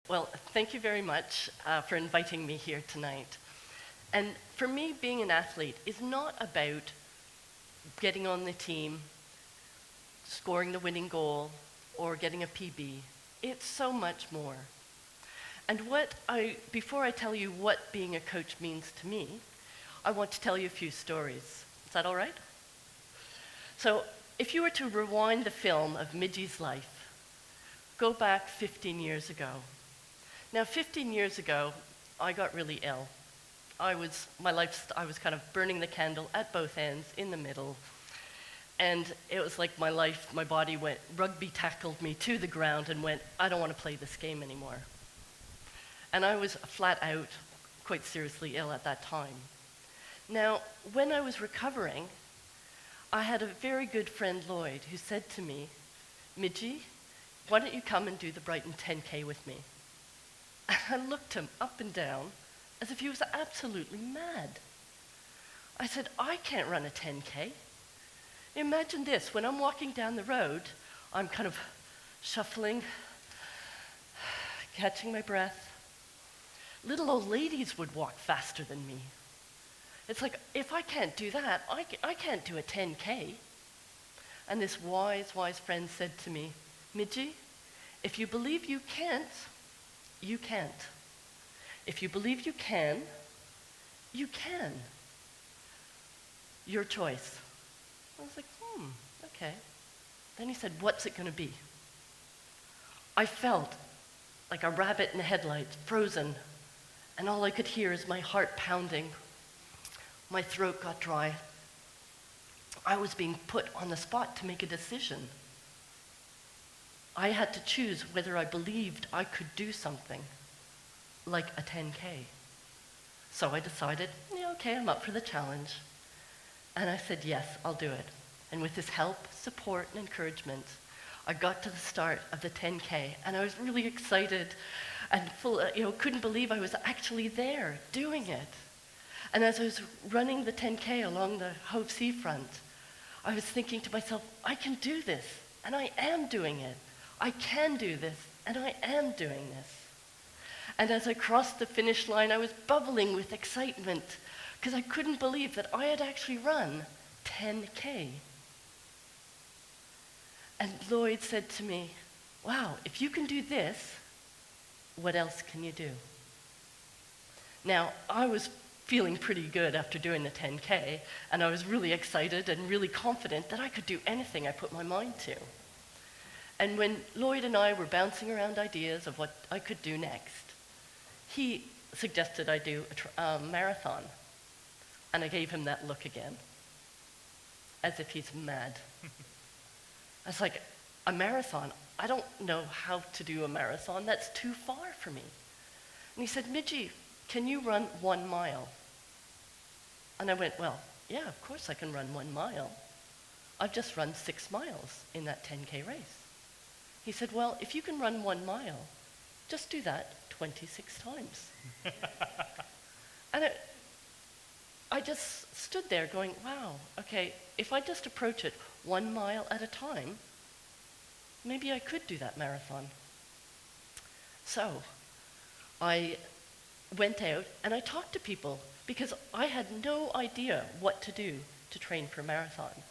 Well, thank you very much for inviting me here tonight. And for me, being an athlete is not about getting on the team, scoring the winning goal, or getting a PB. It's so much more. And before I tell you what being a coach means to me, I want to tell you a few stories. Is that all right? So, if you were to rewind the film of Midgie's life, go back 15 years ago. Now, 15 years ago, I got really ill. I was kind of burning the candle at both ends, in the middle. And it was like my body rugby tackled me to the ground and went, I don't want to play this game anymore. And I was flat out, quite seriously ill at that time. Now, when I was recovering, I had a very good friend, Lloyd, who said to me, Midgie, why don't you come and do the Brighton 10K with me? And I looked him up and down as if he was absolutely mad. I said, I can't run a 10K. Imagine this, when I'm walking down the road, I'm kind of shuffling, catching my breath. Little old ladies would walk faster than me. It's like, if I can't do that, I can't do a 10K. And this wise friend said to me, Midgie, if you believe you can't, you can't. If you believe you can, you can. Your choice. I was like, okay. Then he said, what's it going to be? I felt like a rabbit in the headlights, frozen, and all I could hear is my heart pounding. My throat got dry. I was being put on the spot to make a decision. I had to choose whether I believed I could do something, like a 10K. So I decided, yeah, okay, I'm up for the challenge. And I said, yes, I'll do it. And with his help, support, and encouragement, I got to the start of the 10K, and I was really excited and couldn't believe I was actually there doing it. And as I was running the 10K along the Hove Seafront, I was thinking to myself, I can do this, and I am doing it. I can do this, and I am doing this. And as I crossed the finish line, I was bubbling with excitement because I couldn't believe that I had actually run 10K. And Lloyd said to me, wow, if you can do this, what else can you do? Now, I was feeling pretty good after doing the 10K, and I was really excited and really confident that I could do anything I put my mind to. And when Lloyd and I were bouncing around ideas of what I could do next, he suggested I do a marathon. And I gave him that look again, as if he's mad. I was like, a marathon? I don't know how to do a marathon. That's too far for me. And he said, Midgie, can you run 1 mile? And I went, well, yeah, of course I can run 1 mile. I've just run 6 miles in that 10K race. He said, well, if you can run 1 mile, just do that 26 times. And I just stood there going, wow, okay, if I just approach it 1 mile at a time, maybe I could do that marathon. So I went out and I talked to people because I had no idea what to do to train for a marathon.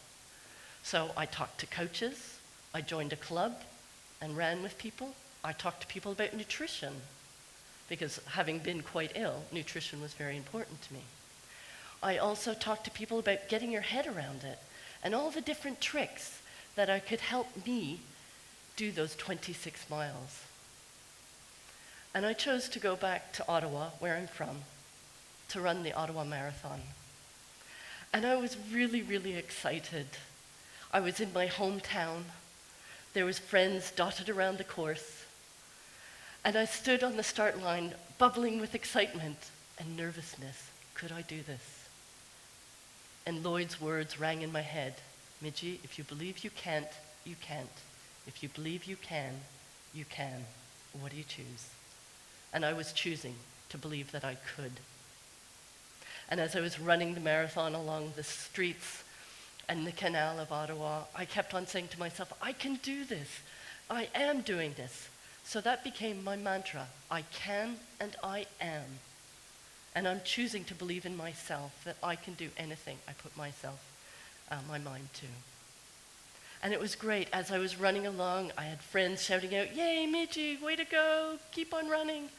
So I talked to coaches, I joined a club and ran with people. I talked to people about nutrition because having been quite ill, nutrition was very important to me. I also talked to people about getting your head around it and all the different tricks that could help me do those 26 miles. And I chose to go back to Ottawa, where I'm from, to run the Ottawa Marathon. And I was really, really excited. I was in my hometown. There was friends dotted around the course. And I stood on the start line, bubbling with excitement and nervousness. Could I do this? And Lloyd's words rang in my head. Midgie, if you believe you can't, you can't. If you believe you can, you can. What do you choose? And I was choosing to believe that I could. And as I was running the marathon along the streets and the canal of Ottawa, I kept on saying to myself, I can do this. I am doing this. So that became my mantra. I can and I am. And I'm choosing to believe in myself, that I can do anything I put my mind to. And it was great. As I was running along, I had friends shouting out, "Yay, Midgie, way to go, keep on running."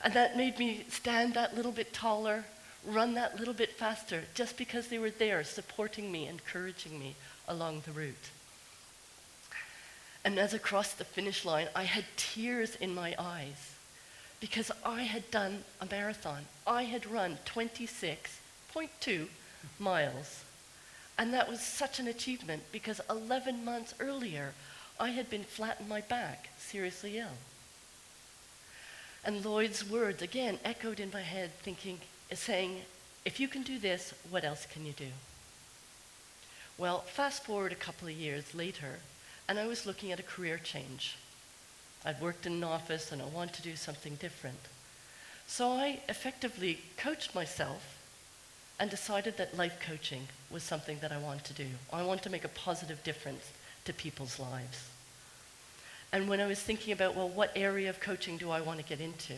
And that made me stand that little bit taller, run that little bit faster, just because they were there supporting me, encouraging me along the route. And as I crossed the finish line, I had tears in my eyes because I had done a marathon. I had run 26.2 miles. And that was such an achievement because 11 months earlier, I had been flat on my back, seriously ill. And Lloyd's words again echoed in my head, saying, if you can do this, what else can you do? Well, fast forward a couple of years later, and I was looking at a career change. I'd worked in an office and I wanted to do something different. So I effectively coached myself and decided that life coaching was something that I wanted to do. I wanted to make a positive difference to people's lives. And when I was thinking about, well, what area of coaching do I want to get into?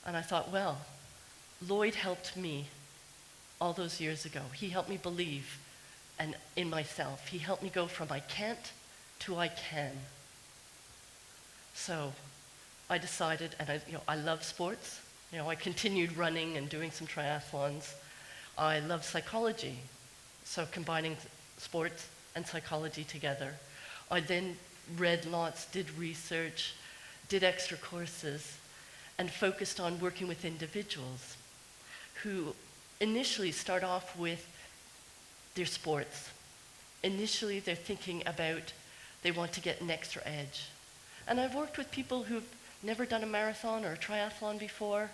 And I thought, well, Lloyd helped me all those years ago. He helped me believe in myself. He helped me go from I can't to I can. So I decided, and I love sports. I continued running and doing some triathlons. I love psychology, so combining sports and psychology together. I then read lots, did research, did extra courses, and focused on working with individuals who initially start off with their sports. Initially, they're thinking about they want to get an extra edge. And I've worked with people who've never done a marathon or a triathlon before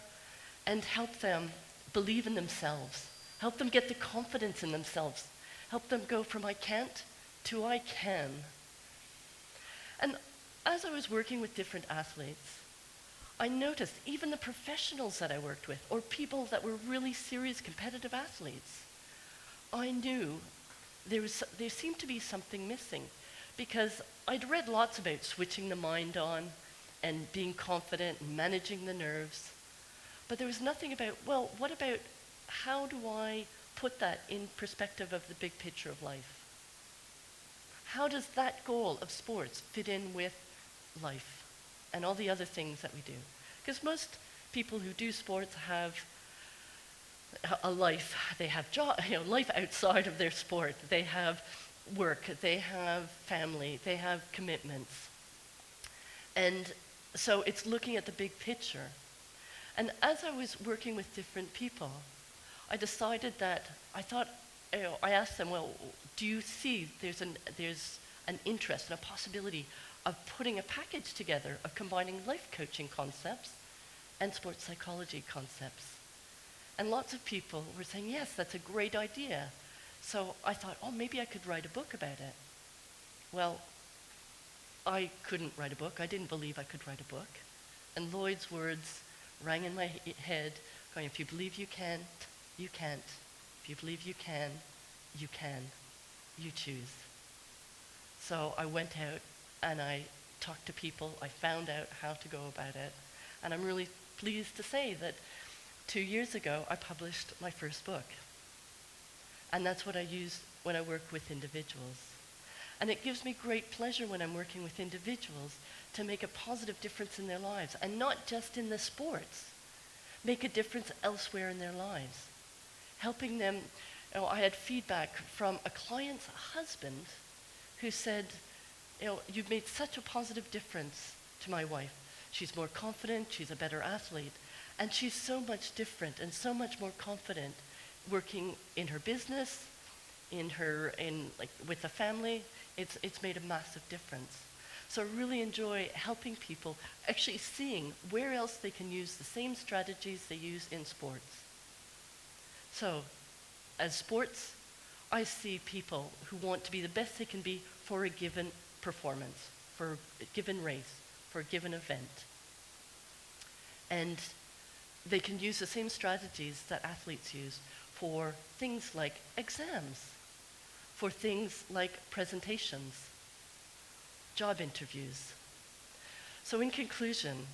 and helped them believe in themselves, help them get the confidence in themselves, help them go from I can't to I can. And as I was working with different athletes, I noticed even the professionals that I worked with, or people that were really serious competitive athletes, I knew there seemed to be something missing, because I'd read lots about switching the mind on and being confident and managing the nerves, but there was nothing about, well, what about how do I put that in perspective of the big picture of life? How does that goal of sports fit in with life and all the other things that we do? Because most people who do sports have a life. They have life outside of their sport. They have work. They have family. They have commitments. And so it's looking at the big picture. And as I was working with different people, I decided that I asked them, well, do you see there's an interest and a possibility of putting a package together of combining life coaching concepts and sports psychology concepts? And lots of people were saying, yes, that's a great idea. So I thought, oh, maybe I could write a book about it. Well, I couldn't write a book. I didn't believe I could write a book. And Lloyd's words rang in my head, going, if you believe you can't, you can't. If you believe you can, you can. You choose. So I went out and I talked to people. I found out how to go about it. And I'm really pleased to say that 2 years ago, I published my first book. And that's what I use when I work with individuals. And it gives me great pleasure when I'm working with individuals to make a positive difference in their lives, and not just in the sports. Make a difference elsewhere in their lives. Helping them, I had feedback from a client's husband who said, you've made such a positive difference to my wife. She's more confident, she's a better athlete, and she's so much different and so much more confident working in her business, with the family. It's made a massive difference. So I really enjoy helping people, actually seeing where else they can use the same strategies they use in sports. So, as sports, I see people who want to be the best they can be for a given performance, for a given race, for a given event. And they can use the same strategies that athletes use for things like exams, for things like presentations, job interviews. So in conclusion,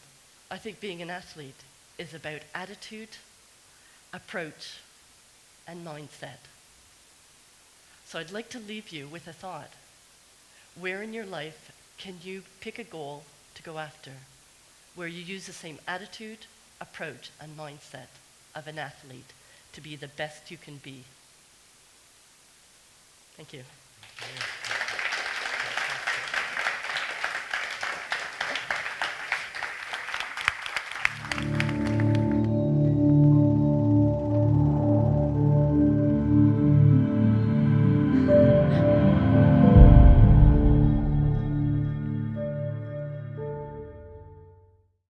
I think being an athlete is about attitude, approach, and mindset. So I'd like to leave you with a thought. Where in your life can you pick a goal to go after, where you use the same attitude, approach, and mindset of an athlete to be the best you can be? Thank you. Yeah.